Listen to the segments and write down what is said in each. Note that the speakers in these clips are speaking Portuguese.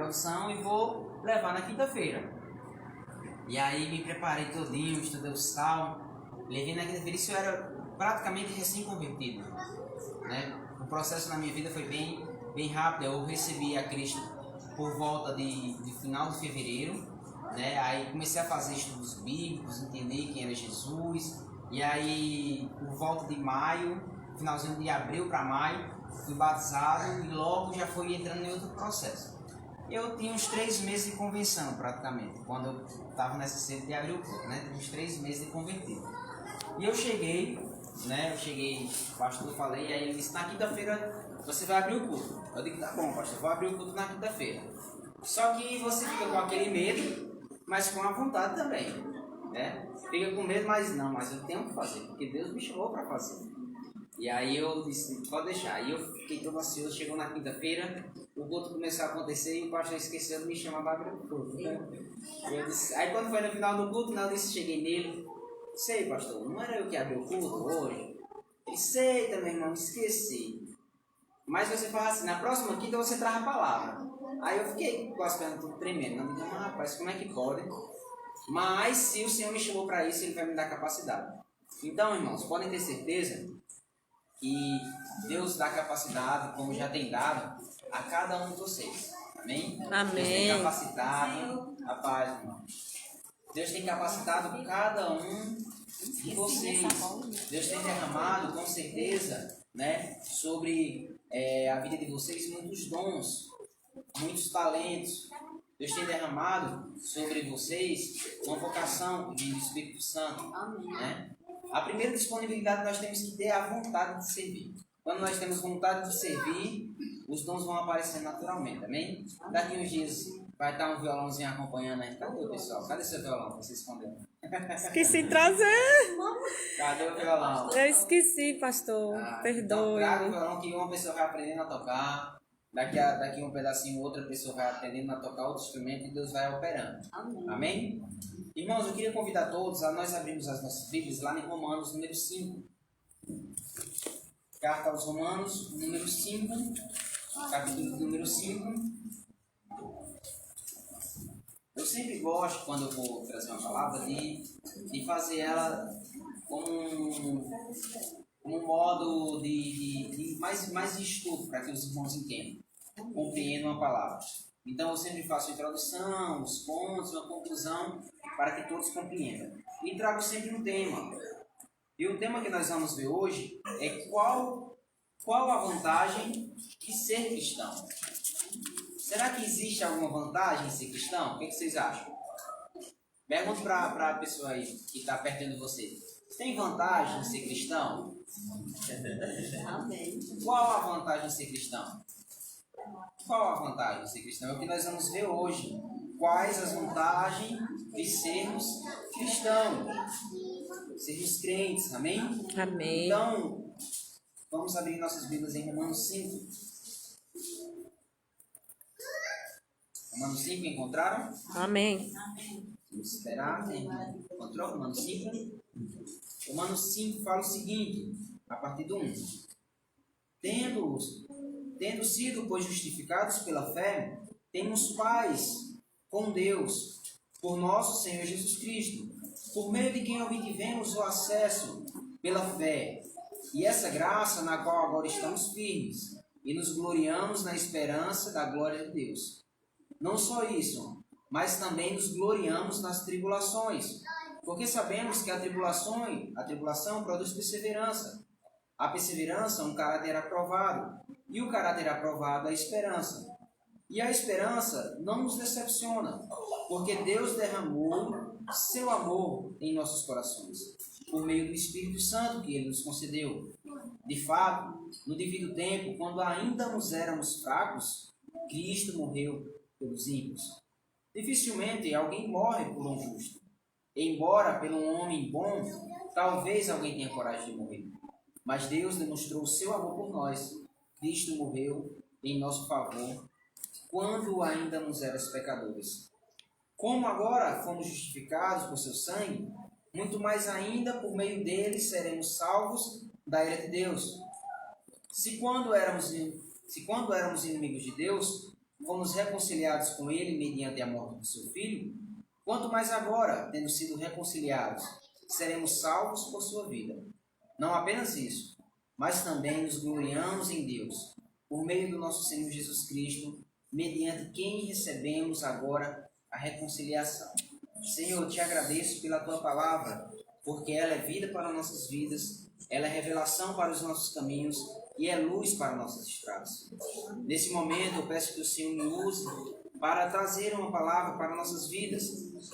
introdução e vou levar na quinta-feira. E aí me preparei todinho, estudei o salmo, levei na quinta-feira. Isso eu era praticamente recém-convertido, né? O processo na minha vida foi bem rápido. Eu recebi a Cristo por volta de final de fevereiro, né? Aí comecei a fazer estudos bíblicos, entender quem era Jesus. E aí, por volta de maio, finalzinho de abril para maio, fui batizado e logo já fui entrando em outro processo. Eu tinha uns 3 meses de convenção, praticamente, quando eu estava nessa sede de abrir o culto, né? Tinha uns 3 meses de convertido. E eu cheguei, o pastor falei, e aí ele disse, na quinta-feira você vai abrir o culto. Eu digo, tá bom, pastor, vou abrir o culto na quinta-feira. Só que você fica com aquele medo, mas com a vontade também, né? Fica com medo, mas eu tenho que fazer, porque Deus me chamou para fazer. E aí eu disse, pode deixar. Aí eu fiquei todo ansioso, chegou na quinta-feira, o culto começou a acontecer e o pastor esqueceu de me chamar para abrir o culto, né? Aí quando foi no final do culto, eu disse, cheguei nele, sei, pastor, não era eu que abri o culto hoje? Ele, sei também, irmão, esqueci. Mas você fala assim, na próxima quinta você traz a palavra. Aí eu fiquei com as pernas tudo tremendo. Eu disse, rapaz, como é que pode? Mas se o Senhor me chamou para isso, Ele vai me dar capacidade. Então, irmãos, podem ter certeza que Deus dá capacidade, como já tem dado, a cada um de vocês. Amém? Amém. Deus tem capacitado, rapaz, irmão. Deus tem capacitado cada um de vocês. Deus tem derramado, com certeza, né, sobre a vida de vocês muitos dons, muitos talentos. Deus tem derramado sobre vocês uma vocação do Espírito Santo. Né? A primeira disponibilidade nós temos que ter a vontade de servir. Quando nós temos vontade de servir, os dons vão aparecer naturalmente, amém? Daqui uns dias vai estar um violãozinho acompanhando aí. Cadê o pessoal? Cadê seu violão que você escondeu? Esqueci de trazer. Cadê o violão? Eu esqueci, pastor. Perdoe. Então, traga o violão que uma pessoa vai aprendendo a tocar. Daqui um pedacinho, outra pessoa vai aprendendo a tocar outro instrumento e Deus vai operando. Amém? Irmãos, eu queria convidar todos a nós abrirmos as nossas Bíblias lá em Romanos, número 5. Carta aos Romanos, número 5. Capítulo número 5. Eu sempre gosto, quando eu vou trazer uma palavra, de fazer ela como um modo de mais de estudo, para que os irmãos entendam, compreendam a palavra. Então eu sempre faço a introdução, os pontos, uma conclusão, para que todos compreendam. E trago sempre um tema. E o tema que nós vamos ver hoje é qual a vantagem de ser cristão. Será que existe alguma vantagem em ser cristão? O que vocês acham? Pergunto para a pessoa aí que está perto de você. Tem vantagem em ser cristão? Amém. Qual a vantagem em ser cristão? Qual a vantagem de ser cristão? É o que nós vamos ver hoje. Quais as vantagens de sermos cristãos? Sermos crentes, amém? Amém. Então, vamos abrir nossas Bíblias em Romanos 5. Romanos 5, encontraram? Amém. Vamos esperar. Encontrou Romanos 5? Romanos 5 fala o seguinte, a partir do 1. Tendo sido, pois, justificados pela fé, temos paz com Deus, por nosso Senhor Jesus Cristo, por meio de quem obtivemos o acesso pela fé, e essa graça na qual agora estamos firmes, e nos gloriamos na esperança da glória de Deus. Não só isso, mas também nos gloriamos nas tribulações, porque sabemos que a tribulação produz perseverança. A perseverança é um caráter aprovado, e o caráter aprovado é a esperança. E a esperança não nos decepciona, porque Deus derramou seu amor em nossos corações, por meio do Espírito Santo que Ele nos concedeu. De fato, no devido tempo, quando ainda nos éramos fracos, Cristo morreu pelos ímpios. Dificilmente alguém morre por um justo. Embora pelo um homem bom, talvez alguém tenha coragem de morrer. Mas Deus demonstrou o seu amor por nós. Cristo morreu em nosso favor, quando ainda nos éramos pecadores. Como agora fomos justificados por seu sangue, muito mais ainda por meio dele seremos salvos da ira de Deus. Se quando éramos inimigos de Deus, fomos reconciliados com Ele mediante a morte do seu Filho, quanto mais agora, tendo sido reconciliados, seremos salvos por sua vida. Não apenas isso, mas também nos gloriamos em Deus, por meio do nosso Senhor Jesus Cristo, mediante quem recebemos agora a reconciliação. Senhor, eu te agradeço pela tua palavra, porque ela é vida para nossas vidas, ela é revelação para os nossos caminhos e é luz para nossas estradas. Nesse momento, eu peço que o Senhor me use para trazer uma palavra para nossas vidas,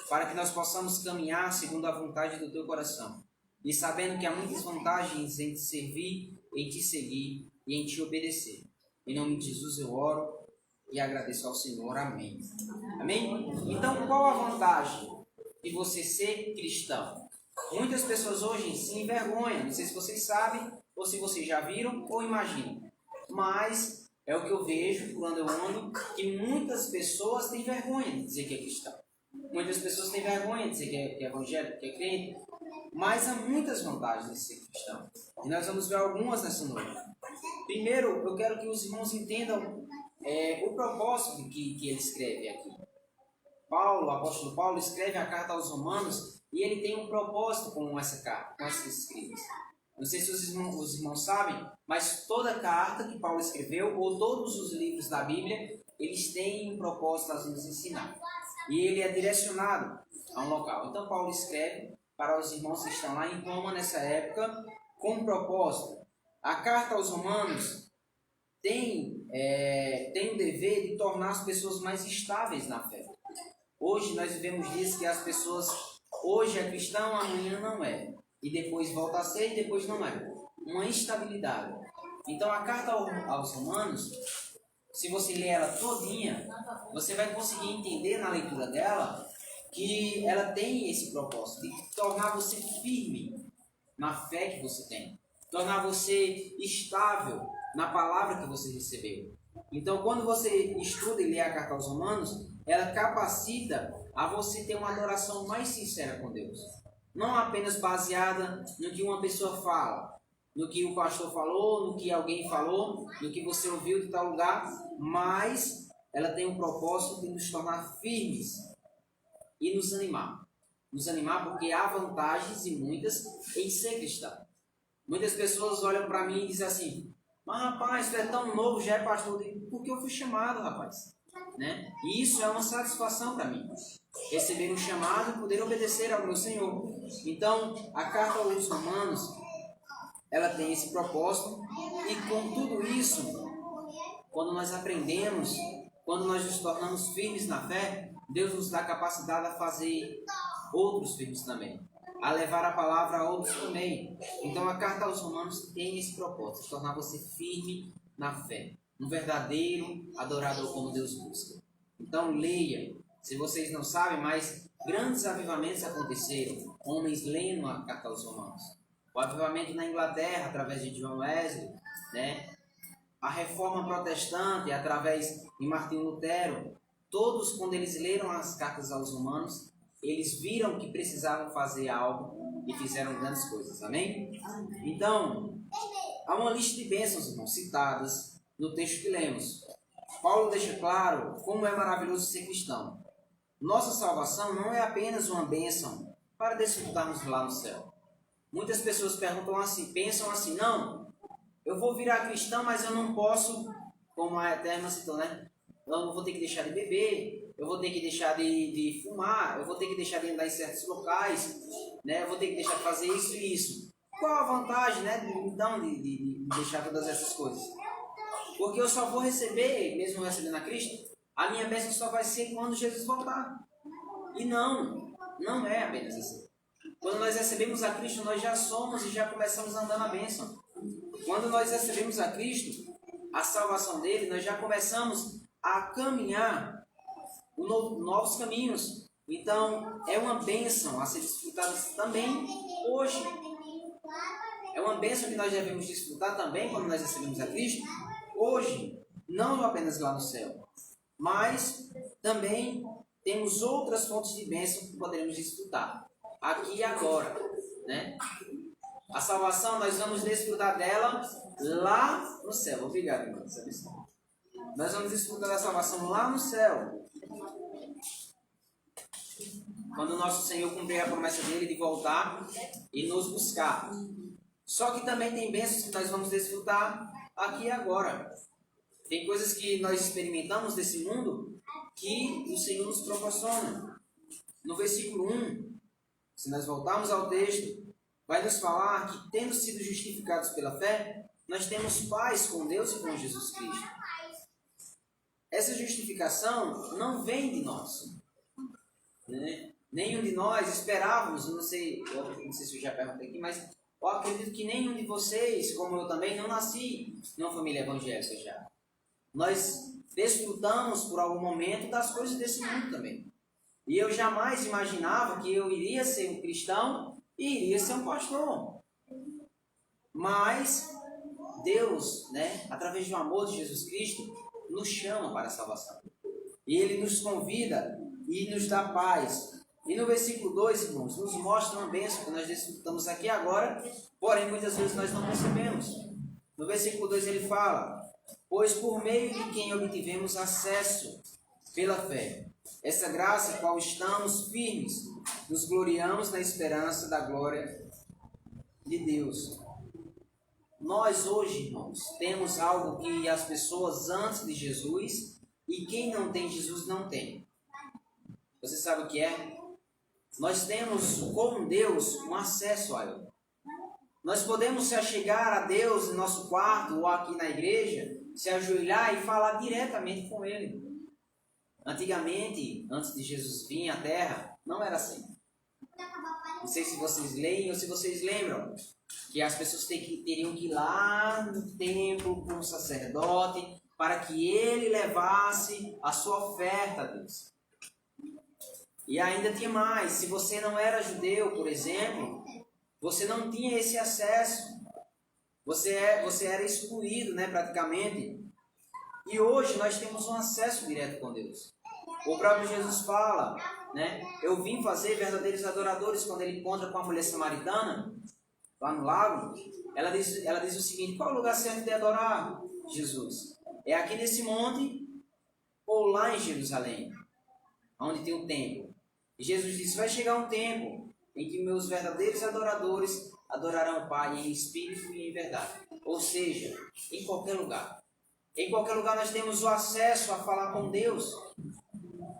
para que nós possamos caminhar segundo a vontade do teu coração. E sabendo que há muitas vantagens em te servir, em te seguir e em te obedecer. Em nome de Jesus eu oro e agradeço ao Senhor. Amém. Amém? Então, qual a vantagem de você ser cristão? Muitas pessoas hoje se envergonham. Não sei se vocês sabem, ou se vocês já viram ou imaginam. Mas é o que eu vejo quando eu ando, que muitas pessoas têm vergonha de dizer que é cristão. Muitas pessoas têm vergonha de dizer que é evangélico, que é crente. Mas há muitas vantagens de ser cristão. E nós vamos ver algumas nessa noite. Primeiro, eu quero que os irmãos entendam o propósito que ele escreve aqui. Paulo, o apóstolo Paulo, escreve a carta aos Romanos e ele tem um propósito com essa carta, com essas escritas. Não sei se os irmãos sabem, mas toda carta que Paulo escreveu, ou todos os livros da Bíblia, eles têm um propósito a nos ensinar. E ele é direcionado a um local. Então Paulo escreve para os irmãos que estão lá em Roma nessa época, com um propósito. A carta aos Romanos tem o dever de tornar as pessoas mais estáveis na fé. Hoje nós vivemos dias que as pessoas, hoje é cristão, amanhã não é. E depois volta a ser e depois não é. Uma instabilidade. Então a carta aos Romanos, se você ler ela todinha, você vai conseguir entender na leitura dela que ela tem esse propósito de tornar você firme na fé que você tem. Tornar você estável na palavra que você recebeu. Então, quando você estuda e lê a carta aos Romanos, ela capacita a você ter uma adoração mais sincera com Deus. Não apenas baseada no que uma pessoa fala, no que o pastor falou, no que alguém falou, no que você ouviu de tal lugar, mas ela tem um propósito de nos tornar firmes e nos animar. Nos animar porque há vantagens e muitas em ser cristão. Muitas pessoas olham para mim e dizem assim: mas rapaz, tu é tão novo, já é pastor. Porque eu fui chamado, rapaz. Né? E isso é uma satisfação para mim. Receber um chamado e poder obedecer ao meu Senhor. Então, a carta aos Romanos, ela tem esse propósito. E com tudo isso, quando nós aprendemos, quando nós nos tornamos firmes na fé, Deus nos dá capacidade a fazer outros firmes também, a levar a palavra a outros também. Então a carta aos Romanos tem esse propósito, tornar você firme na fé, um verdadeiro adorador como Deus busca. Então leia, se vocês não sabem, mas grandes avivamentos aconteceram, homens lendo a carta aos Romanos. O avivamento na Inglaterra, através de John Wesley, né? A reforma protestante, através de Martinho Lutero. Todos, quando eles leram as cartas aos Romanos, eles viram que precisavam fazer algo e fizeram grandes coisas. Amém? Então, há uma lista de bênçãos, irmãos, citadas no texto que lemos. Paulo deixa claro como é maravilhoso ser cristão. Nossa salvação não é apenas uma bênção para desfrutarmos lá no céu. Muitas pessoas perguntam assim, pensam assim: não, eu vou virar cristão, mas eu não posso, como a Eterna citou, né? Eu vou ter que deixar de beber, eu vou ter que deixar de fumar, eu vou ter que deixar de andar em certos locais, né? Eu vou ter que deixar de fazer isso e isso. Qual a vantagem, né, então, de deixar todas essas coisas? Porque eu só vou receber, mesmo recebendo a Cristo, a minha bênção só vai ser quando Jesus voltar. E não é apenas assim. Quando nós recebemos a Cristo, nós já somos e já começamos a andar na bênção. Quando nós recebemos a Cristo, a salvação dele, nós já começamos a caminhar novos caminhos. Então, é uma bênção a ser desfrutada também hoje. É uma bênção que nós devemos desfrutar também quando nós recebemos a Cristo hoje. Não apenas lá no céu, mas também temos outras fontes de bênção que poderemos desfrutar aqui e agora, né? A salvação, nós vamos desfrutar dela lá no céu. Obrigado, irmão. Nós vamos desfrutar da salvação lá no céu. Quando o nosso Senhor cumprir a promessa dele de voltar e nos buscar. Só que também tem bênçãos que nós vamos desfrutar aqui e agora. Tem coisas que nós experimentamos desse mundo que o Senhor nos proporciona. No versículo 1, se nós voltarmos ao texto, vai nos falar que, tendo sido justificados pela fé, nós temos paz com Deus e com Jesus Cristo. Essa justificação não vem de nós, né? Nenhum de nós esperávamos, eu não sei se eu já perguntei aqui, mas eu acredito que nenhum de vocês, como eu também, não nasci numa família evangélica já. Nós desfrutamos por algum momento das coisas desse mundo também. E eu jamais imaginava que eu iria ser um cristão e iria ser um pastor. Mas Deus, né, através do amor de Jesus Cristo, nos chama para a salvação. E Ele nos convida e nos dá paz. E no versículo 2, irmãos, nos mostra uma bênção que nós desfrutamos aqui agora, porém muitas vezes nós não percebemos. No versículo 2 ele fala: pois por meio de quem obtivemos acesso pela fé, essa graça em qual estamos firmes, nos gloriamos na esperança da glória de Deus. Nós hoje, irmãos, temos algo que as pessoas antes de Jesus e quem não tem Jesus não tem. Você sabe o que é? Nós temos com Deus um acesso a Ele. Nós podemos se achegar a Deus em nosso quarto ou aqui na igreja, se ajoelhar e falar diretamente com Ele. Antigamente, antes de Jesus vir à Terra, não era assim. Não sei se vocês leem ou se vocês lembram que as pessoas teriam que ir lá no templo com o sacerdote para que ele levasse a sua oferta a Deus. E ainda tinha mais, se você não era judeu, por exemplo, você não tinha esse acesso. Você era excluído, né, praticamente. E hoje nós temos um acesso direto com Deus. O próprio Jesus fala, né, eu vim fazer verdadeiros adoradores. Quando ele encontra com a mulher samaritana, lá no lago, ela diz o seguinte: qual é o lugar certo de adorar Jesus? É aqui nesse monte ou lá em Jerusalém, onde tem o templo? E Jesus disse: vai chegar um tempo em que meus verdadeiros adoradores adorarão o Pai em espírito e em verdade. Ou seja, em qualquer lugar. Em qualquer lugar nós temos o acesso a falar com Deus.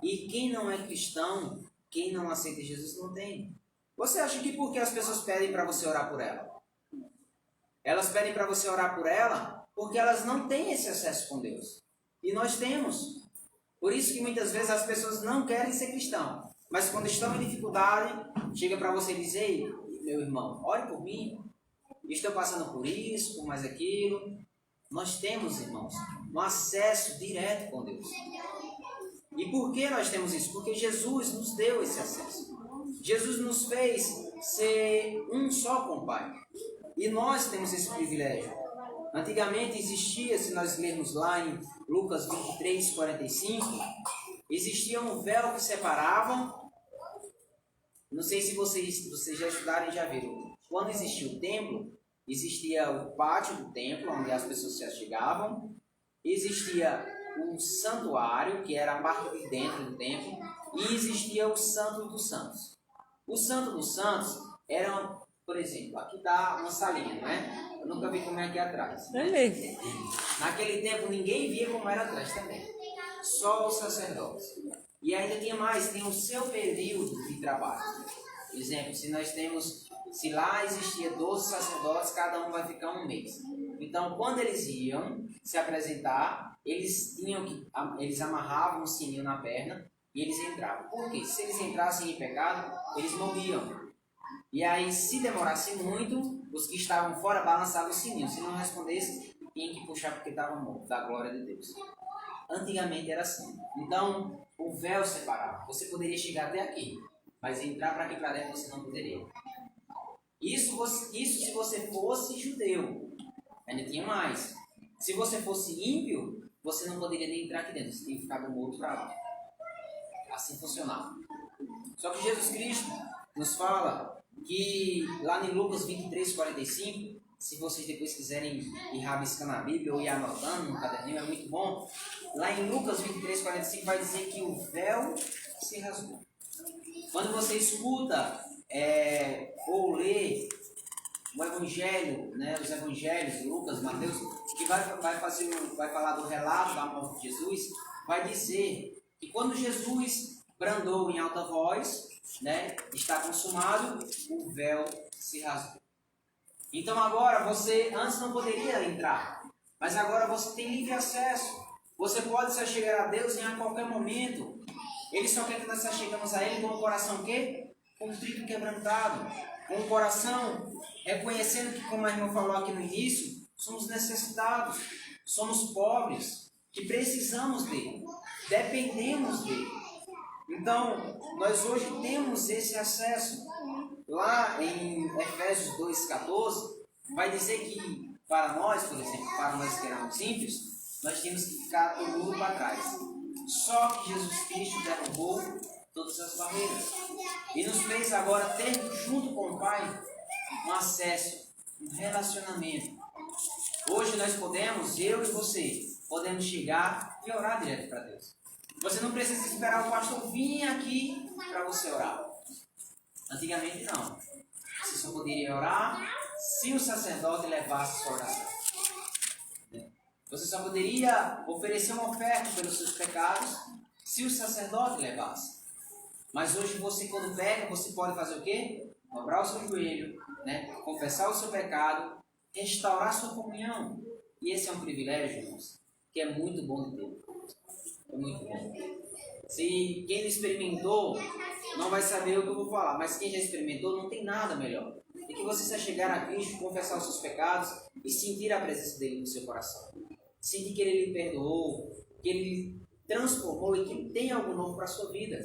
E quem não é cristão, quem não aceita Jesus, não tem. Você acha que por que as pessoas pedem para você orar por ela? Elas pedem para você orar por ela porque elas não têm esse acesso com Deus. E nós temos. Por isso que muitas vezes as pessoas não querem ser cristãos. Mas quando estão em dificuldade, chega para você e diz: ei, meu irmão, ore por mim. Estou passando por isso, por mais aquilo. Nós temos, irmãos, um acesso direto com Deus. E por que nós temos isso? Porque Jesus nos deu esse acesso. Jesus nos fez ser um só com o Pai. E nós temos esse privilégio. Antigamente existia, se nós lermos lá em Lucas 23, 45, existia um véu que separava. Não sei se vocês já estudaram e já viram. Quando existia o templo, existia o pátio do templo, onde as pessoas se achegavam. Existia o santuário, que era a parte de dentro do templo. E existia o Santo dos Santos. O Santo dos Santos era, por exemplo, aqui está uma salinha, não é? Eu nunca vi como é aqui atrás. É mesmo. Naquele tempo ninguém via como era atrás também. Só os sacerdotes. E ainda tinha mais, tem o seu período de trabalho. Por exemplo, se lá existia 12 sacerdotes, cada um vai ficar um mês. Então, quando eles iam se apresentar, eles amarravam um sininho na perna e eles entravam. Por quê? Se eles entrassem em pecado, eles morriam. E aí, se demorasse muito, os que estavam fora balançavam o sininho. Se não respondesse, tinha que puxar porque estava morto, da glória de Deus. Antigamente era assim. Então, o véu separava. Você poderia chegar até aqui, mas entrar para aqui para dentro você não poderia. Isso se você fosse judeu. Ainda tinha mais. Se você fosse ímpio, você não poderia nem entrar aqui dentro. Você tinha que ficar do morto para lá. Assim funcionava. Só que Jesus Cristo nos fala que lá em Lucas 23, 45, Se vocês depois quiserem ir rabiscando a Bíblia ou ir anotando no caderninho, é muito bom. Lá em Lucas 23:45 vai dizer que o véu se rasgou. Quando você escuta ou lê o Evangelho, né, os Evangelhos, Lucas, Mateus, que vai falar do relato da morte de Jesus, vai dizer que quando Jesus brandou em alta voz, né, está consumado, o véu se rasgou. Então agora você antes não poderia entrar, mas agora você tem livre acesso. Você pode se achegar a Deus em a qualquer momento. Ele só quer que nós se achegamos a Ele com o coração o quê? Contrito e quebrantado. Com o coração reconhecendo que, como a irmã falou aqui no início, somos necessitados, somos pobres, que precisamos dele, dependemos dele. Então, nós hoje temos esse acesso. Lá em Efésios 2,14, vai dizer que para nós, por exemplo, para nós que éramos simples, nós tínhamos que ficar todo mundo para trás. Só que Jesus Cristo derrubou todas as barreiras e nos fez agora ter, junto com o Pai, um acesso, um relacionamento. Hoje nós podemos, eu e você, podemos chegar e orar direto para Deus. Você não precisa esperar o pastor vir aqui para você orar. Antigamente não. Você só poderia orar se o sacerdote levasse a sua oração. Você só poderia oferecer uma oferta pelos seus pecados se o sacerdote levasse. Mas hoje você, quando peca, você pode fazer o quê? Dobrar o seu joelho, né? Confessar o seu pecado, restaurar a sua comunhão. E esse é um privilégio, irmãos, que é muito bom de ter. É muito bom. Se quem não experimentou, não vai saber o que eu vou falar, mas quem já experimentou não tem nada melhor do que você se chegar a Cristo, confessar os seus pecados e sentir a presença dele no seu coração. Sentir que ele lhe perdoou, que ele lhe transformou e que ele tem algo novo para a sua vida.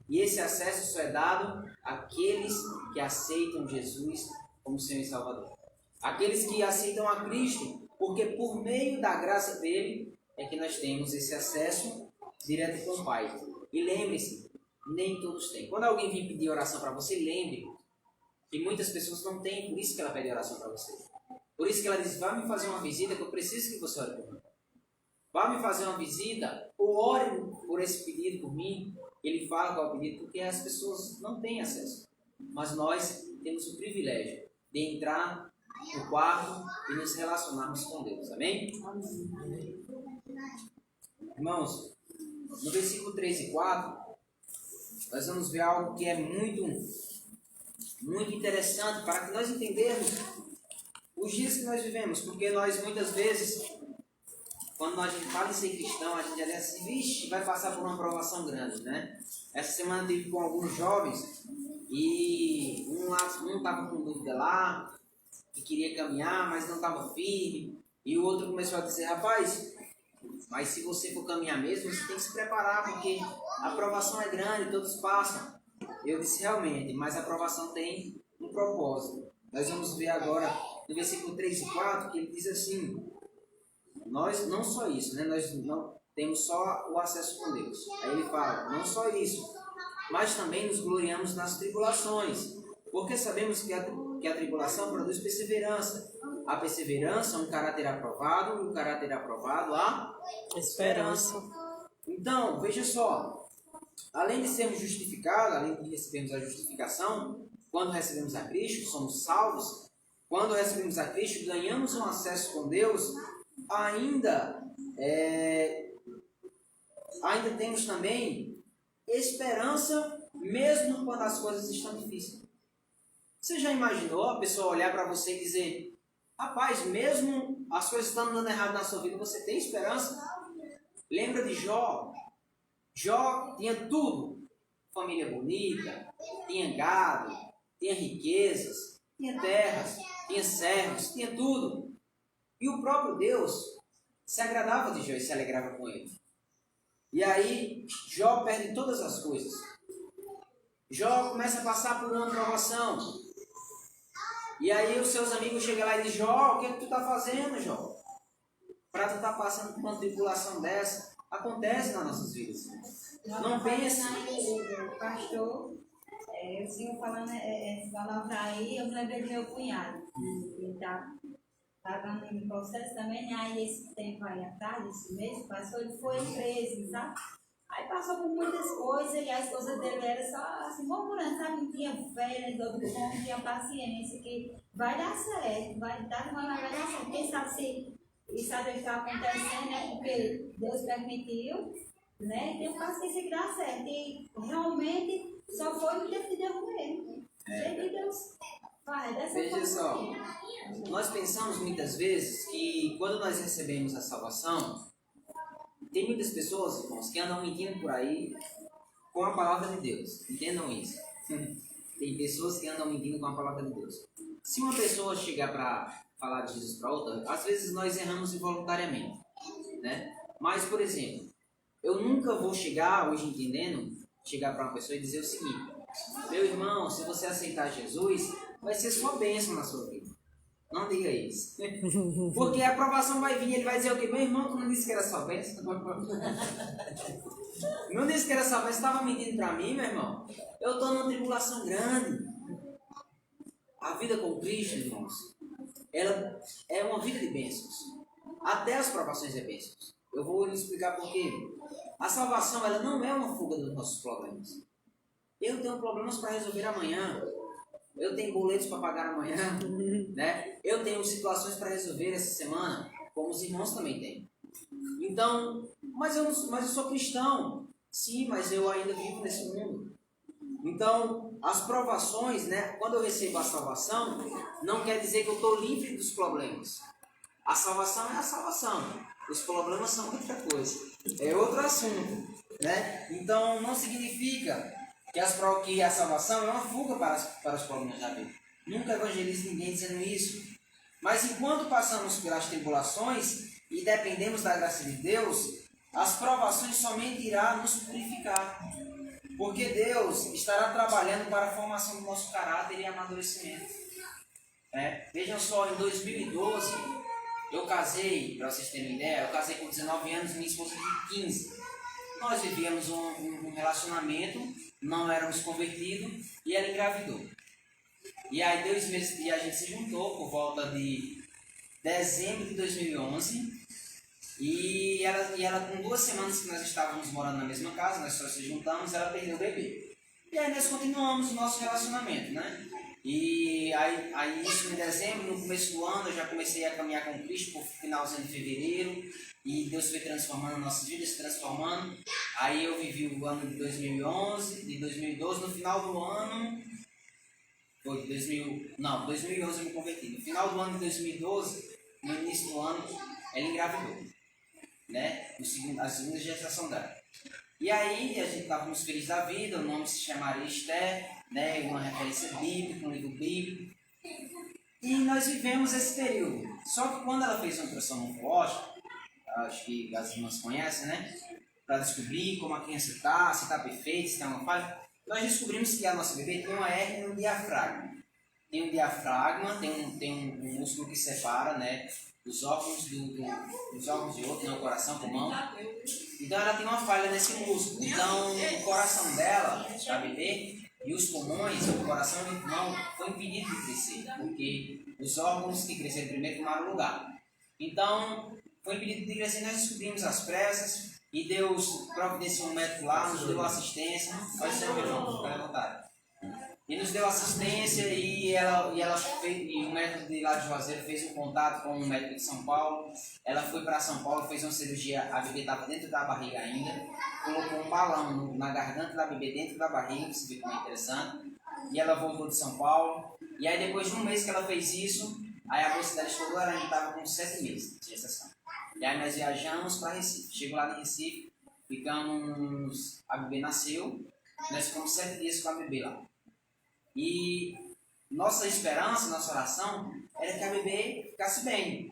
E esse acesso só é dado àqueles que aceitam Jesus como Senhor e Salvador. Aqueles que aceitam a Cristo, porque por meio da graça dele é que nós temos esse acesso direto com o Pai. E lembre-se, nem todos têm. Quando alguém vir pedir oração para você, lembre que muitas pessoas não têm, por isso que ela pede oração para você. Por isso que ela diz, vá me fazer uma visita que eu preciso que você ore por mim. Vá me fazer uma visita ou ore por esse pedido por mim. Ele fala qual é o pedido porque as pessoas não têm acesso. Mas nós temos o privilégio de entrar no quarto e nos relacionarmos com Deus. Amém? Amém. Irmãos, no versículo 3 e 4, nós vamos ver algo que é muito interessante para que nós entendermos os dias que nós vivemos. Porque nós muitas vezes, quando a gente fala em ser cristão, a gente já diz assim, vixe, vai passar por uma provação grande, né? Essa semana eu tive com alguns jovens e um estava com dúvida lá, que queria caminhar, mas não estava firme. E o outro começou a dizer, rapaz, mas se você for caminhar mesmo, você tem que se preparar, porque a provação é grande, todos passam. Eu disse, realmente, mas a provação tem um propósito. Nós vamos ver agora no versículo 3 e 4, que ele diz assim, nós, não só isso, né? Nós não temos só o acesso com Deus. Aí ele fala, não só isso, mas também nos gloriamos nas tribulações, porque sabemos que a tribulação produz perseverança. A perseverança é um caráter aprovado, e o caráter aprovado a esperança. Então, veja só, além de sermos justificados, além de recebermos a justificação, quando recebemos a Cristo, somos salvos. Quando recebemos a Cristo, ganhamos um acesso com Deus, ainda temos também esperança, mesmo quando as coisas estão difíceis. Você já imaginou a pessoa olhar para você e dizer, rapaz, mesmo as coisas estão dando errado na sua vida, você tem esperança? Lembra de Jó? Jó tinha tudo. Família bonita, tinha gado, tinha riquezas, tinha terras, tinha servos, tinha tudo. E o próprio Deus se agradava de Jó e se alegrava com ele. E aí, Jó perde todas as coisas. Jó começa a passar por uma provação. E aí os seus amigos chegam lá e dizem, Jó, o que é que tu está fazendo, Jó? Para tu estar passando por uma tribulação dessa, acontece nas nossas vidas. Não pense. O pastor, o senhor falando essa palavra aí, eu me lembrei do meu cunhado. Ele está pagando em processo também, né? Aí esse tempo aí atrás, esse mês passou, ele foi preso, sabe? Aí passou por muitas coisas e as coisas dele eram só assim, murmurando, sabe? Não tinha fé, não tinha paciência, que vai dar certo, vai dar, mas vai dar certo. Quem sabe se isso está acontecendo, né? Porque Deus permitiu, né? Tem paciência que dá certo. E realmente só foi o que Deus mesmo. Que Deus faz dessa Veja forma. só, nós pensamos muitas vezes que quando nós recebemos a salvação, tem muitas pessoas, irmãos, que andam mentindo por aí com a palavra de Deus. Entendam isso. Tem pessoas que andam mentindo com a palavra de Deus. Se uma pessoa chegar para falar de Jesus para outra, às vezes nós erramos involuntariamente, né? Mas, por exemplo, eu nunca vou chegar, hoje entendendo, chegar para uma pessoa e dizer o seguinte: meu irmão, se você aceitar Jesus, vai ser sua bênção na sua vida. Não diga isso. Porque a aprovação vai vir, ele vai dizer o quê? Meu irmão, tu não disse que era sua bênção? Não disse que era sua bênção, estava mentindo para mim, meu irmão. Eu estou numa tribulação grande. A vida com Cristo, irmãos, ela é uma vida de bênçãos. Até as provações é bênçãos. Eu vou lhe explicar por quê. A salvação, ela não é uma fuga dos nossos problemas. Eu tenho problemas para resolver amanhã. Eu tenho boletos para pagar amanhã, né? Eu tenho situações para resolver essa semana, como os irmãos também têm. Então, mas eu sou cristão. Sim, mas eu ainda vivo nesse mundo. Então, as provações, né? Quando eu recebo a salvação, não quer dizer que eu estou livre dos problemas. A salvação é a salvação. Os problemas são outra coisa. É outro assunto, né? Então, não significa que a salvação é uma fuga para os problemas da vida. Nunca evangelizo ninguém dizendo isso. Mas enquanto passamos pelas tribulações e dependemos da graça de Deus, as provações somente irá nos purificar. Porque Deus estará trabalhando para a formação do nosso caráter e amadurecimento. Vejam só, em 2012, eu casei, para vocês terem uma ideia, eu casei com 19 anos e minha esposa com 15. Nós vivíamos um relacionamento, não éramos convertidos e ela engravidou. E aí 2 meses e a gente se juntou por volta de dezembro de 2011 e ela com 2 semanas que nós estávamos morando na mesma casa, nós só se juntamos, ela perdeu o bebê. E aí nós continuamos o nosso relacionamento, né? E aí isso em dezembro, no começo do ano, eu já comecei a caminhar com Cristo por finalzinho de fevereiro. E Deus foi transformando nossas vidas, transformando. Aí eu vivi o ano de 2011, de 2012, no final do ano... Foi 2011 eu me converti. No final do ano de 2012, no início do ano, ela engravidou. Né? A segunda gestação dela. E aí a gente estávamos felizes da vida, o nome se chamaria Esther, né? Uma referência bíblica, um livro bíblico. E nós vivemos esse período. Só que quando ela fez uma ultrassom morfológica, acho que as irmãs conhecem, né? Para descobrir como a criança está, se está perfeita, se está uma falha. Nós descobrimos que a nossa bebê tem uma hernia no diafragma. Tem um diafragma, tem um músculo que separa, né? Os órgãos dos órgãos de outro, né? O coração, o pulmão. Então ela tem uma falha nesse músculo. Então o coração dela, a bebê, e os pulmões, o coração e o pulmão, foi impedido de crescer. Porque os órgãos que cresceram primeiro tomaram lugar. Então, foi impedido de crescer, nós descobrimos às pressas e Deus providenciou um médico lá, nos deu assistência. Pode ser, meu irmão, fica à vontade. E nos deu assistência e o médico de lá de Juazeiro fez um contato com um médico de São Paulo. Ela foi para São Paulo, fez uma cirurgia, a bebê estava dentro da barriga ainda, colocou um balão na garganta da bebê dentro da barriga, você vê como é interessante. E ela voltou de São Paulo. E aí depois de um mês que ela fez isso, aí a bolsa dela estourou, ela ainda estava com 7 meses de gestação. E aí nós viajamos para Recife. Chegou lá em Recife, a bebê nasceu, nós ficamos 7 dias com a bebê lá. E nossa esperança, nossa oração, era que a bebê ficasse bem.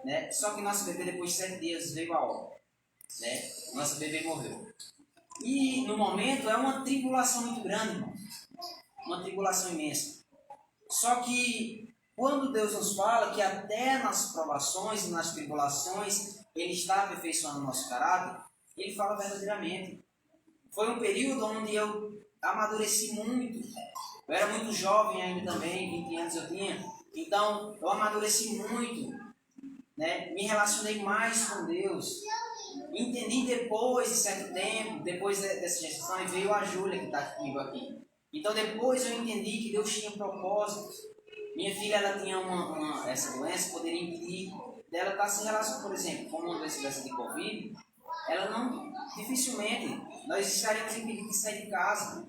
Né? Só que nossa bebê, depois de 7 dias, veio a óbito. Né? Nossa bebê morreu. E no momento é uma tribulação muito grande, irmão. Uma tribulação imensa. Só que quando Deus nos fala que até nas provações e nas tribulações Ele está aperfeiçoando o nosso caráter, Ele fala verdadeiramente. Foi um período onde eu amadureci muito. Eu era muito jovem ainda também, 20 anos eu tinha. Então, eu amadureci muito, né? Me relacionei mais com Deus. Entendi depois de certo tempo, depois dessa gestação, e veio a Júlia que está comigo aqui. Então, depois eu entendi que Deus tinha propósitos. Minha filha, ela tinha essa doença, poderia impedir dela estar se relacionando, por exemplo, com uma doença dessa de Covid, ela não, dificilmente, nós estaríamos impedidos de sair de casa.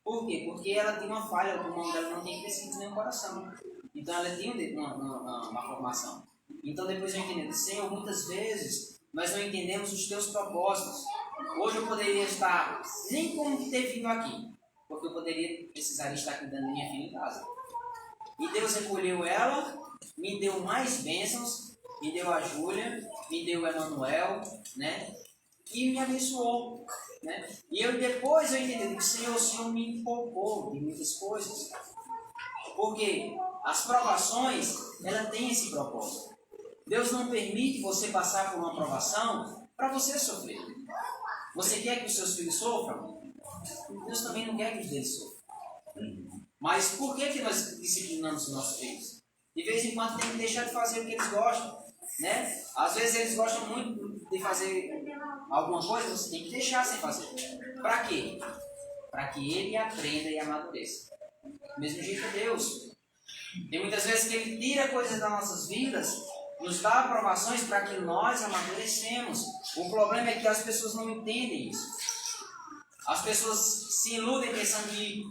Por quê? Porque ela tinha uma falha, o pulmão dela não tem crescido nem o coração. Então ela tinha uma formação. Então depois eu entendi, Senhor, muitas vezes nós não entendemos os teus propósitos. Hoje eu poderia estar, nem como ter vindo aqui, porque eu precisaria estar cuidando da minha filha em casa. E Deus recolheu ela, me deu mais bênçãos, me deu a Júlia, me deu o Emanuel, né? E me abençoou, né? E depois eu entendi que o Senhor me poupou de muitas coisas. Porque as provações, ela tem esse propósito. Deus não permite você passar por uma provação para você sofrer. Você quer que os seus filhos sofram? Deus também não quer que os deles sofram. Mas por que nós disciplinamos os nossos filhos? De vez em quando tem que deixar de fazer o que eles gostam, né? Às vezes eles gostam muito de fazer alguma coisa, você tem que deixar sem fazer. Para quê? Para que ele aprenda e amadureça. Do mesmo jeito é Deus. Tem muitas vezes que Ele tira coisas das nossas vidas, nos dá aprovações para que nós amadurecemos. O problema é que as pessoas não entendem isso. As pessoas se iludem pensando que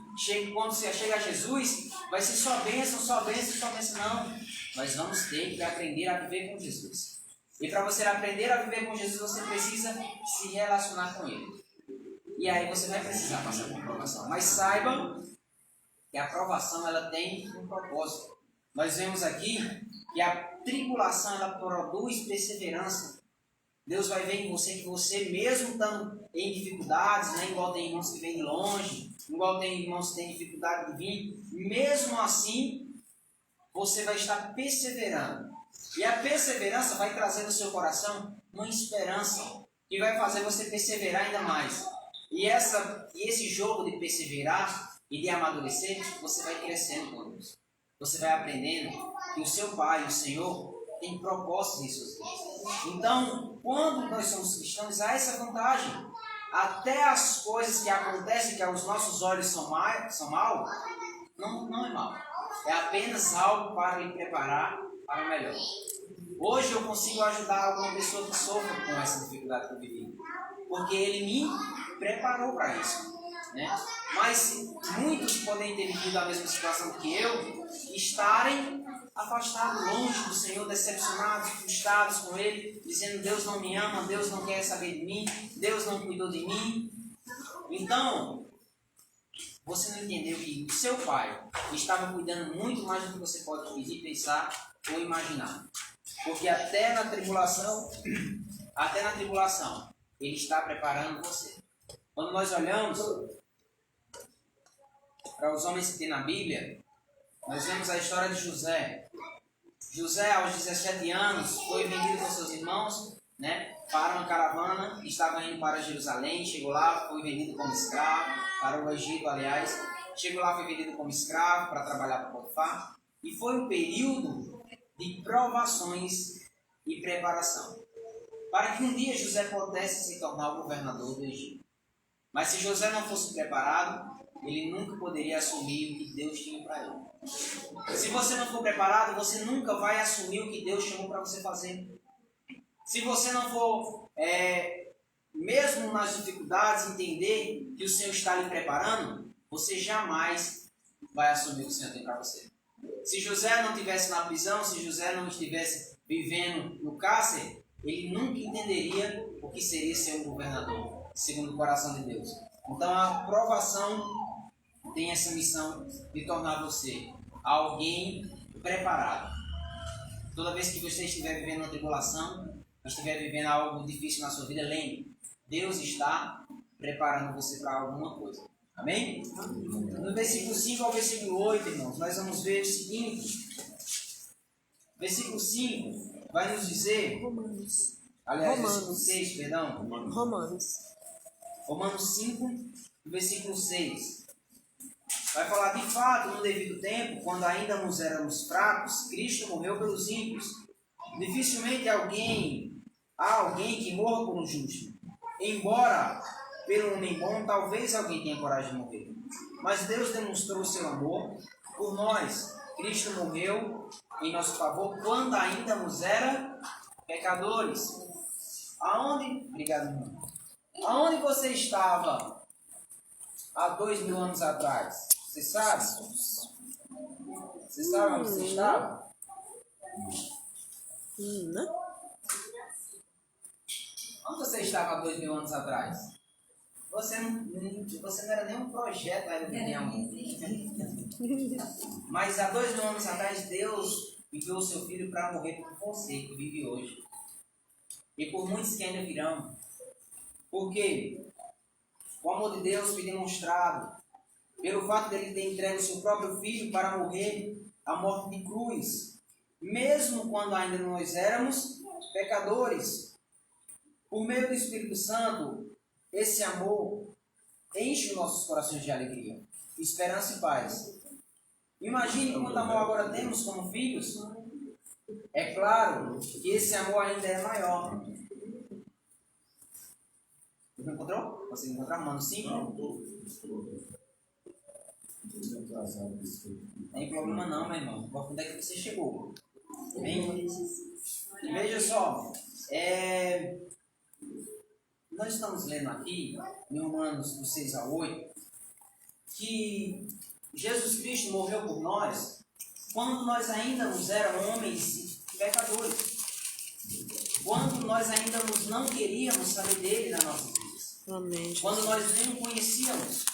quando você chega a Jesus, vai ser só bênção, só bênção, só bênção. Não. Nós vamos ter que aprender a viver com Jesus. E para você aprender a viver com Jesus, você precisa se relacionar com Ele. E aí você vai precisar passar por uma aprovação. Mas saibam que a aprovação ela tem um propósito. Nós vemos aqui que a tribulação ela produz perseverança. Deus vai ver em você que você mesmo estando em dificuldades, né, igual tem irmãos que vêm de longe, igual tem irmãos que têm dificuldade de vir, mesmo assim você vai estar perseverando. E a perseverança vai trazer no seu coração uma esperança que vai fazer você perseverar ainda mais. E esse jogo de perseverar e de amadurecer, você vai crescendo com Deus. Você vai aprendendo que o seu Pai, o Senhor, tem propósitos em suas vidas. Então, quando nós somos cristãos, há essa vantagem. Até as coisas que acontecem que aos nossos olhos são mal, não é mal. É apenas algo para lhe preparar para o melhor. Hoje eu consigo ajudar alguma pessoa que sofre com essa dificuldade que eu vivi, porque Ele me preparou para isso, né? Mas muitos podem ter vivido a mesma situação que eu, estarem afastados, longe do Senhor, decepcionados, frustrados com Ele, dizendo: Deus não me ama, Deus não quer saber de mim, Deus não cuidou de mim. Então, você não entendeu que o seu Pai estava cuidando muito mais do que você pode pedir, pensar ou imaginar. Porque até na tribulação, Ele está preparando você. Quando nós olhamos para os homens que tem na Bíblia, nós vemos a história de José. José, aos 17 anos, foi vendido por seus irmãos, né, para uma caravana que estava indo para Jerusalém. Chegou lá, foi vendido como escravo, para o Egito, aliás. Chegou lá, foi vendido como escravo para trabalhar para Potifar. E foi um período de provações e preparação, para que um dia José pudesse se tornar o governador do Egito. Mas se José não fosse preparado, ele nunca poderia assumir o que Deus tinha para ele. Se você não for preparado, você nunca vai assumir o que Deus chamou para você fazer. Se você não for, mesmo nas dificuldades, entender que o Senhor está lhe preparando, você jamais vai assumir o que o Senhor tem para você. Se José não estivesse na prisão, se José não estivesse vivendo no cárcere, ele nunca entenderia o que seria ser um governador, segundo o coração de Deus. Então a provação tem essa missão de tornar você alguém preparado. Toda vez que você estiver vivendo uma tribulação, estiver vivendo algo difícil na sua vida, lembre, Deus está preparando você para alguma coisa. Amém? No versículo 5 ao versículo 8, irmãos, nós vamos ver o seguinte. Versículo 5 vai nos dizer... versículo 6, perdão. Romanos 5, versículo 6. Vai falar, de fato, no devido tempo, quando ainda nos éramos fracos, Cristo morreu pelos ímpios. Dificilmente há alguém que morra por um justo. Embora, pelo homem bom, talvez alguém tenha coragem de morrer. Mas Deus demonstrou o seu amor por nós. Cristo morreu em nosso favor quando ainda nos era pecadores. Obrigado, irmão. Aonde você estava há 2000 anos atrás? Você sabe? Você sabe onde você estava? Não. Onde você estava há 2000 anos atrás? Você não era nem um projeto ainda de nenhum. Mas há 2000 anos atrás, Deus enviou o seu Filho para morrer por você, que vive hoje. E por muitos que ainda virão. Porque o amor de Deus foi demonstrado pelo fato dele ter entregue o seu próprio Filho para morrer a morte de cruz. Mesmo quando ainda nós éramos pecadores. Por meio do Espírito Santo, esse amor enche os nossos corações de alegria, esperança e paz. Imagine quanto amor agora temos como filhos. É claro que esse amor ainda é maior. Você encontrou? Você encontrou, mano? Sim? Não tem problema não, meu irmão. Onde é que você chegou? Bem, veja só. Nós estamos lendo aqui, em Romanos do 6 a 8, que Jesus Cristo morreu por nós quando nós ainda nos éramos homens pecadores. Quando nós ainda não queríamos saber dele na nossa vida. Amém. Quando nós nem o conhecíamos,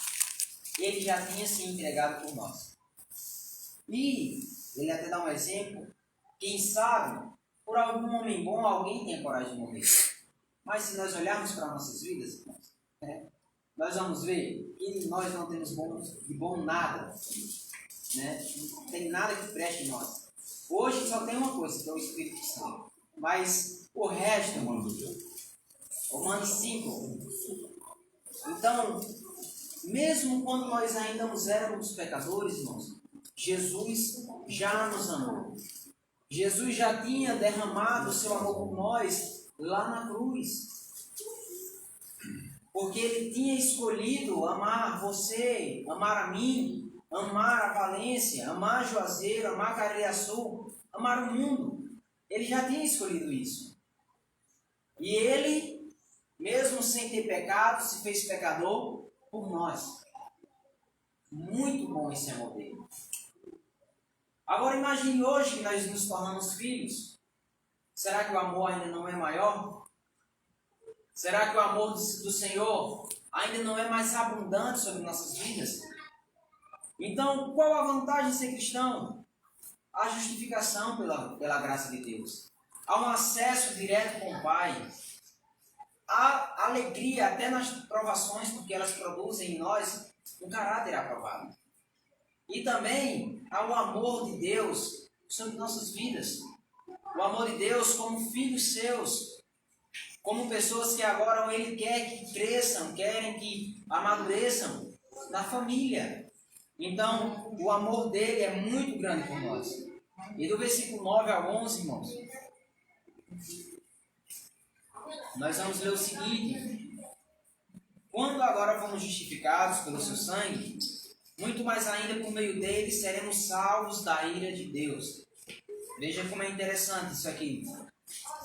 ele já tinha se entregado por nós. E ele até dá um exemplo. Quem sabe, por algum homem bom, alguém tenha coragem de morrer. Mas se nós olharmos para nossas vidas, nós vamos ver que nós não temos de bom nada. Não tem nada que preste em nós. Hoje só tem uma coisa, que é o Espírito Santo. Mas o resto, Romanos 5. Então, mesmo quando nós ainda nos éramos pecadores, irmãos, Jesus já nos amou. Jesus já tinha derramado o seu amor por nós lá na cruz. Porque ele tinha escolhido amar você, amar a mim, amar a Valência, amar a Juazeiro, amar a Caririaçu, amar o mundo. Ele já tinha escolhido isso. E ele, mesmo sem ter pecado, se fez pecador por nós. Muito bom esse amor dele. Agora imagine hoje que nós nos tornamos filhos. Será que o amor ainda não é maior? Será que o amor do Senhor ainda não é mais abundante sobre nossas vidas? Então, qual a vantagem de ser cristão? A justificação pela graça de Deus. Há um acesso direto com o Pai. Há alegria até nas provações, porque elas produzem em nós um caráter aprovado. E também há o amor de Deus sobre nossas vidas. O amor de Deus como filhos seus. Como pessoas que agora Ele quer que cresçam, querem que amadureçam na família. Então, o amor dele é muito grande por nós. E do versículo 9 ao 11, irmãos, nós vamos ler o seguinte: quando agora fomos justificados pelo seu sangue, muito mais ainda por meio dele seremos salvos da ira de Deus. Veja como é interessante isso aqui.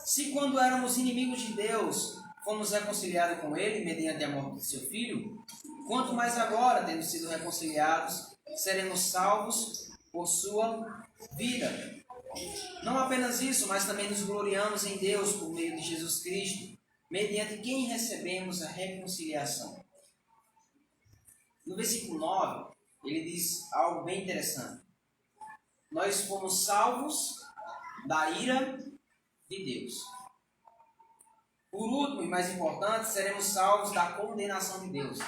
Se quando éramos inimigos de Deus, fomos reconciliados com ele mediante a morte de seu Filho, quanto mais agora, tendo sido reconciliados, seremos salvos por sua vida. Não apenas isso, mas também nos gloriamos em Deus por meio de Jesus Cristo, mediante quem recebemos a reconciliação. No versículo 9, ele diz algo bem interessante. Nós fomos salvos da ira de Deus. Por último e mais importante, seremos salvos da condenação de Deus.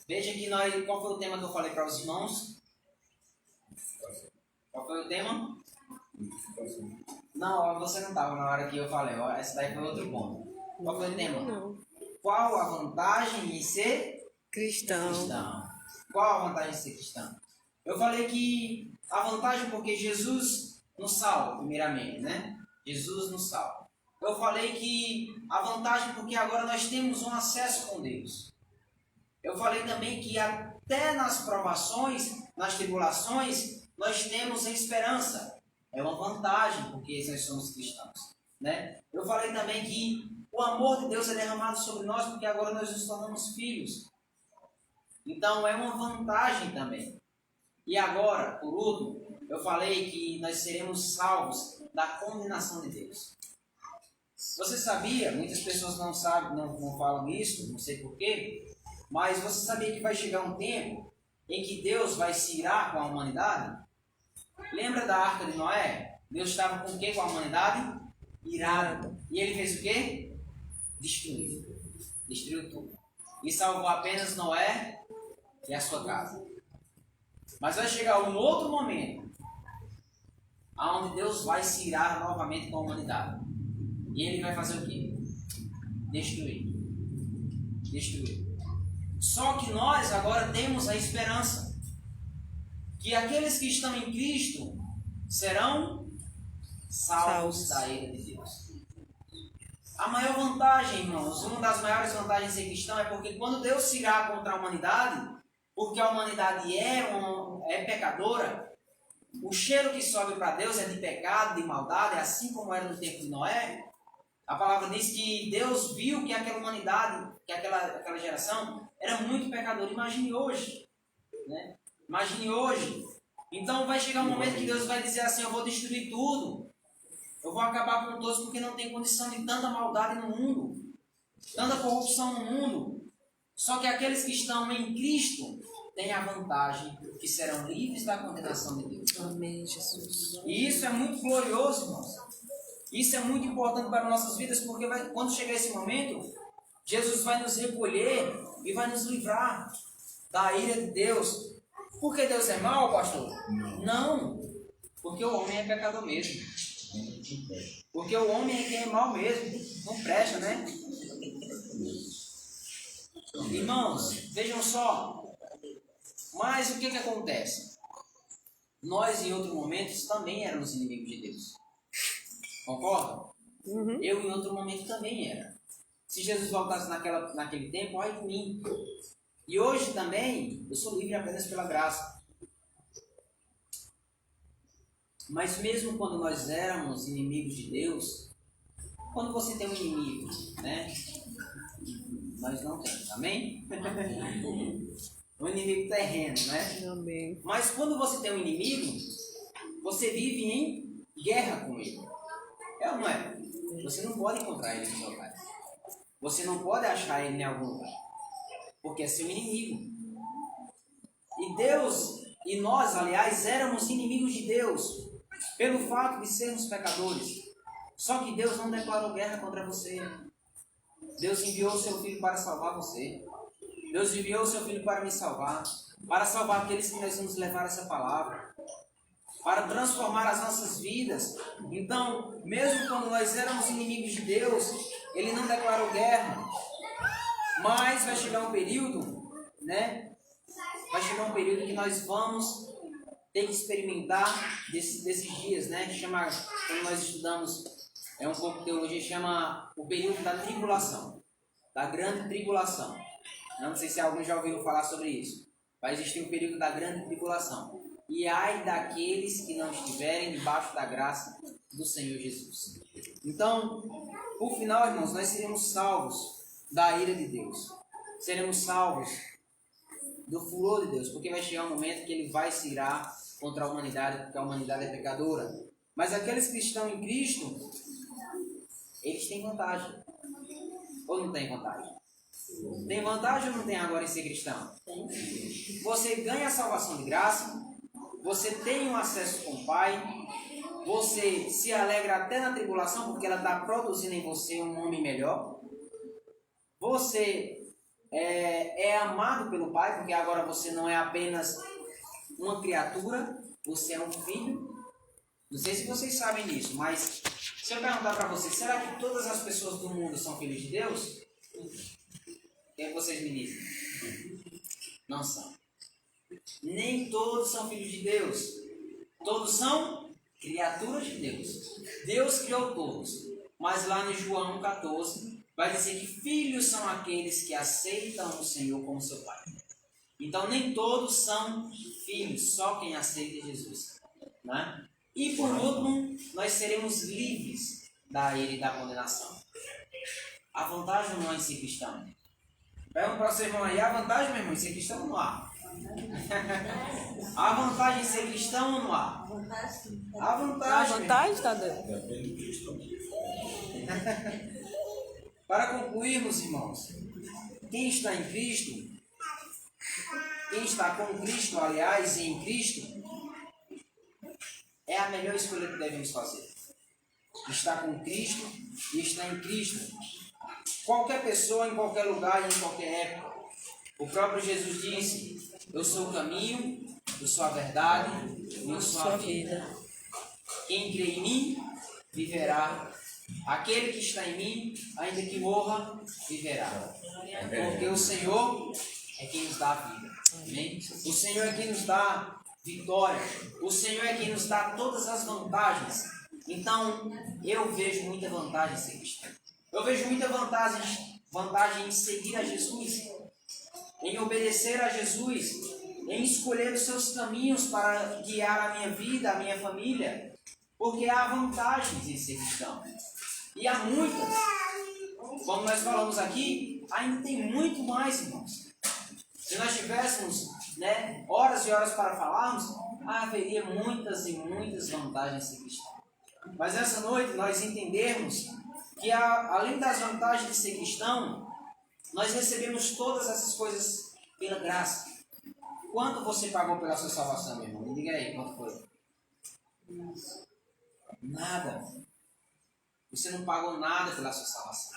Veja que qual foi o tema que eu falei para os irmãos? Qual foi o tema? Não, você não estava na hora que eu falei. Esse daí foi outro ponto. Qual foi o tema? Não. Qual a vantagem em ser Cristão. cristão? Qual a vantagem de ser cristão? Eu falei que a vantagem porque Jesus nos salva, primeiramente, né? Jesus nos salva. Eu falei que a vantagem porque agora nós temos um acesso com Deus. Eu falei também que até nas provações, nas tribulações, nós temos a esperança. É uma vantagem porque nós somos cristãos, né? Eu falei também que o amor de Deus é derramado sobre nós porque agora nós nos tornamos filhos. Então é uma vantagem também. E agora, por último, eu falei que nós seremos salvos da condenação de Deus. Você sabia, muitas pessoas não sabem, não falam isso, não sei porquê, mas você sabia que vai chegar um tempo em que Deus vai se irar com a humanidade? Lembra da Arca de Noé? Deus estava com o quê com a humanidade? Irado. E ele fez o quê? Destruiu. Destruiu tudo. E salvou apenas Noé e a sua casa. Mas vai chegar um outro momento onde Deus vai se irar novamente com a humanidade. E ele vai fazer o quê? Destruir. Destruir. Só que nós agora temos a esperança que aqueles que estão em Cristo serão salvos da ira de Deus. A maior vantagem, irmãos, uma das maiores vantagens de ser cristão é porque quando Deus se irá contra a humanidade, porque a humanidade é pecadora, o cheiro que sobe para Deus é de pecado, de maldade, assim como era no tempo de Noé. A palavra diz que Deus viu que aquela humanidade, que aquela geração era muito pecadora. Imagine hoje, né? Imagine hoje. Então vai chegar um momento que Deus vai dizer assim: eu vou destruir tudo. Eu vou acabar com todos porque não tem condição de tanta maldade no mundo, tanta corrupção no mundo. Só que aqueles que estão em Cristo têm a vantagem que serão livres da condenação de Deus. Amém, Jesus. E isso é muito glorioso, irmãos. Isso é muito importante para nossas vidas, porque quando chegar esse momento, Jesus vai nos recolher e vai nos livrar da ira de Deus. Porque Deus é mau, pastor? Não. Porque o homem é pecador mesmo. Porque o homem é quem é mau mesmo. Não presta, né? Irmãos, vejam só. Mas o que acontece? Nós, em outros momentos, também éramos inimigos de Deus. Concorda? Uhum. Eu, em outro momento, também era. Se Jesus voltasse naquele tempo, ai de mim. E hoje também, eu sou livre apenas pela graça. Mas mesmo quando nós éramos inimigos de Deus, quando você tem um inimigo, né? Nós não temos, amém? Um inimigo terreno, né? Amém. Mas quando você tem um inimigo, você vive em guerra com ele. É ou não é? Você não pode encontrar ele no seu lugar. Você não pode achar ele em algum lugar. Porque é seu inimigo. E Deus, e nós, aliás, éramos inimigos de Deus. Pelo fato de sermos pecadores. Só que Deus não declarou guerra contra você. Deus enviou o seu Filho para salvar você. Deus enviou o seu Filho para me salvar. Para salvar aqueles que nós vamos levar essa palavra. Para transformar as nossas vidas. Então, mesmo quando nós éramos inimigos de Deus, Ele não declarou guerra. Mas vai chegar um período, né? Vai chegar um período que nós vamos ter que experimentar desses dias, né? Que chama, quando nós estudamos um pouco de teologia, chama o período da tribulação. Da grande tribulação. Não sei se alguém já ouviu falar sobre isso. Vai existir um período da grande tribulação. E ai daqueles que não estiverem debaixo da graça do Senhor Jesus. Então, por final, irmãos, nós seremos salvos da ira de Deus. Seremos salvos do furor de Deus, porque vai chegar um momento que Ele vai se irar contra a humanidade, porque a humanidade é pecadora. Mas aqueles que estão em Cristo, eles têm vantagem. Ou não têm vantagem? Tem vantagem ou não tem agora em ser cristão? Você ganha a salvação de graça, você tem um acesso com o Pai, você se alegra até na tribulação, porque ela está produzindo em você um homem melhor. Você é amado pelo Pai, porque agora você não é apenas uma criatura, você é um filho. Não sei se vocês sabem disso, mas se eu perguntar para vocês, será que todas as pessoas do mundo são filhos de Deus? O que vocês me dizem? Não são. nem todos são filhos de Deus. Todos são criaturas de Deus. Deus criou todos. Mas lá no João 14, vai dizer que filhos são aqueles que aceitam o Senhor como seu Pai. Então, nem todos são filhos, só quem aceita Jesus. Né? E, por último, nós seremos livres da ira e da condenação. A vantagem não é em ser cristão. Pergunta para o seu irmão aí, a vantagem, meu irmão, em ser cristão não há. A vantagem em ser cristão ou não há? A A vantagem. vantagem, Tadeu? Para concluirmos, irmãos, quem está em Cristo, quem está com Cristo, aliás, e em Cristo, é a melhor escolha que devemos fazer. Está com Cristo e está em Cristo. Qualquer pessoa, em qualquer lugar e em qualquer época. O próprio Jesus disse: eu sou o caminho, eu sou a verdade e eu sou a vida. Quem crê em mim, viverá. Aquele que está em mim, ainda que morra, viverá. Porque o Senhor é quem nos dá a vida. Amém? O Senhor é quem nos dá vitória. O Senhor é quem nos dá todas as vantagens. Então, eu vejo muita vantagem em ser cristão. Eu vejo muita vantagem em seguir a Jesus, em obedecer a Jesus, em escolher os seus caminhos para guiar a minha vida, a minha família, porque há vantagens em ser cristão. E há muitas. Como nós falamos aqui, ainda tem muito mais, irmãos. Se nós tivéssemos, horas e horas para falarmos, haveria muitas e muitas vantagens em ser cristão. Mas essa noite nós entendemos que além das vantagens de ser cristão, nós recebemos todas essas coisas pela graça. Quanto você pagou pela sua salvação, meu irmão? Me diga aí, quanto foi? Nada. Você não pagou nada pela sua salvação.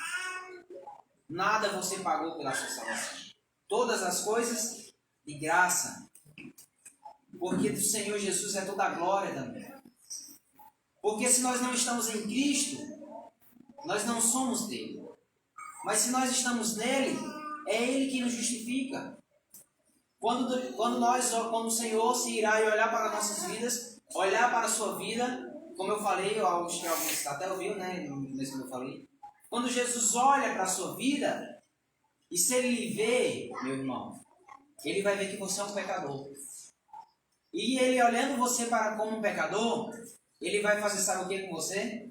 Nada você pagou pela sua salvação. Todas as coisas de graça. Porque do Senhor Jesus é toda a glória também. Porque se nós não estamos em Cristo, nós não somos dele. Mas se nós estamos nele, é ele que nos justifica. Quando o Senhor se irá e olhar para nossas vidas, olhar para a sua vida, como eu falei, acho que alguns até ouviu, mesmo que eu falei. Quando Jesus olha para a sua vida, e se ele lhe vê, meu irmão, ele vai ver que você é um pecador. E ele olhando você como um pecador, ele vai fazer, sabe o que com você?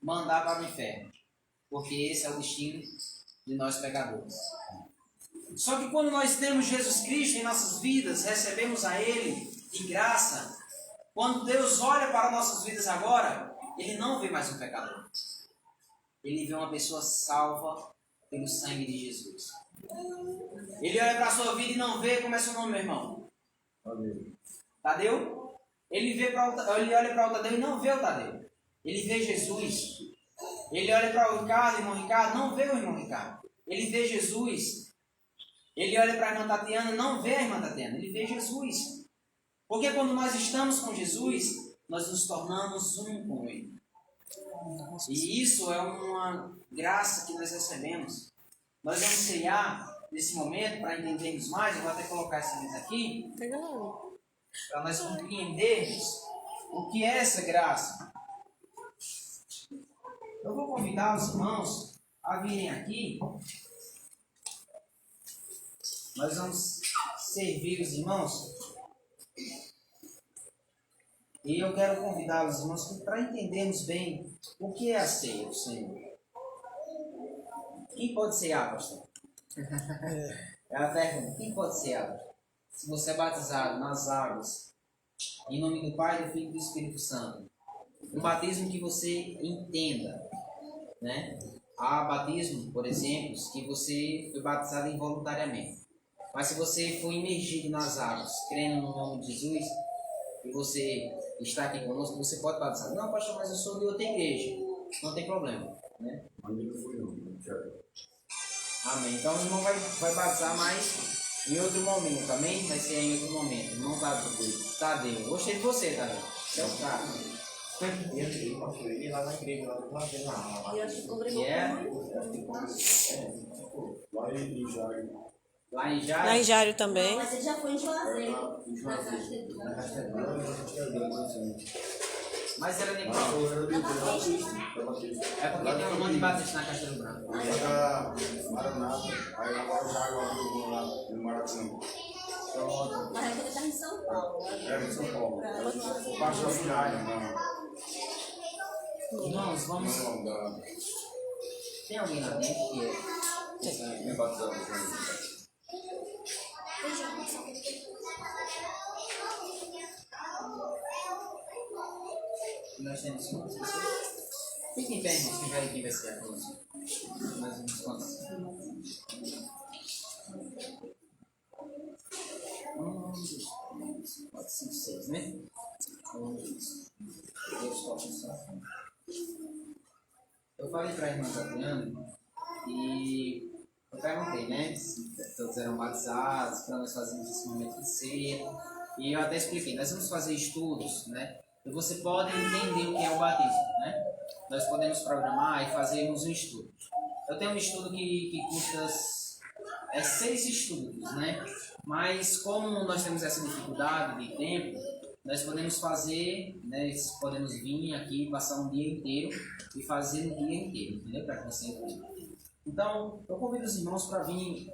Mandar para o inferno. Porque esse é o destino de nós pecadores. Só que quando nós temos Jesus Cristo em nossas vidas, recebemos a Ele de graça, quando Deus olha para nossas vidas agora, Ele não vê mais um pecador. Ele vê uma pessoa salva pelo sangue de Jesus. Ele olha para a sua vida e não vê, como é seu nome, meu irmão? Tadeu? Ele olha para o Tadeu e não vê o Tadeu. Ele vê Jesus. Ele olha para o Ricardo, irmão Ricardo, não vê o irmão Ricardo. Ele vê Jesus. Ele olha para a irmã Tatiana, não vê a irmã Tatiana. Ele vê Jesus. Porque quando nós estamos com Jesus, nós nos tornamos um com Ele. E isso é uma graça que nós recebemos. Nós vamos criar, nesse momento, para entendermos mais, eu vou até colocar esse livro aqui, para nós compreendermos o que é essa graça. Eu vou convidar os irmãos a virem aqui. Nós vamos servir os irmãos. E eu quero convidar os irmãos para entendermos bem o que é a ceia do Senhor. Quem pode cear, pastor? É a pergunta. Quem pode cear? Se você é batizado nas águas, em nome do Pai, do Filho e do Espírito Santo. Um batismo que você entenda, Há batismo, por exemplo, que você foi batizado involuntariamente. Mas se você for imergido nas águas, crendo no nome de Jesus, e você está aqui conosco, você pode batizar. Não, pastor, mas eu sou de outra igreja. Não tem problema, Amém. Então o irmão vai batizar mais em outro momento, amém? Vai ser em outro momento. Não Tadeu. Gostei de você, Tadeu. Você é o cara. Ele lá na igreja, lá E eu descobri Que é? lá em Jair. Lá em Jário. Lá em Jário também. Mas ele já foi em Juazeiro. Na Castedura. Mas era nem qual? É porque tem um monte de batista na Castelo Branco. Maranata, aí agora o Jaguar lá no Maracanã. Mas ele está em São Paulo. É, em São Paulo. Passa a cidade, Irmãos, vamos. Tem alguém lá dentro que é batizado? Nós temos 5 pessoas. Fiquem em pé, irmãos, quem vai ser a coisa. Mais uns quantos? 4, 5, 6, né? Deus toca o sofá. Eu falei para a irmã Adriana e eu perguntei, né? Se todos eram batizados, para nós fazermos esse momento de ceia. E eu até expliquei, nós vamos fazer estudos, né? E você pode entender o que é o batismo, né? Nós podemos programar e fazermos um estudo. Eu tenho um estudo que custa 6 estudos, né? Mas como nós temos essa dificuldade de tempo, nós podemos fazer, né? Podemos vir aqui, passar um dia inteiro e fazer um dia inteiro, entendeu? Para que você entenda. Então, eu convido os irmãos para vir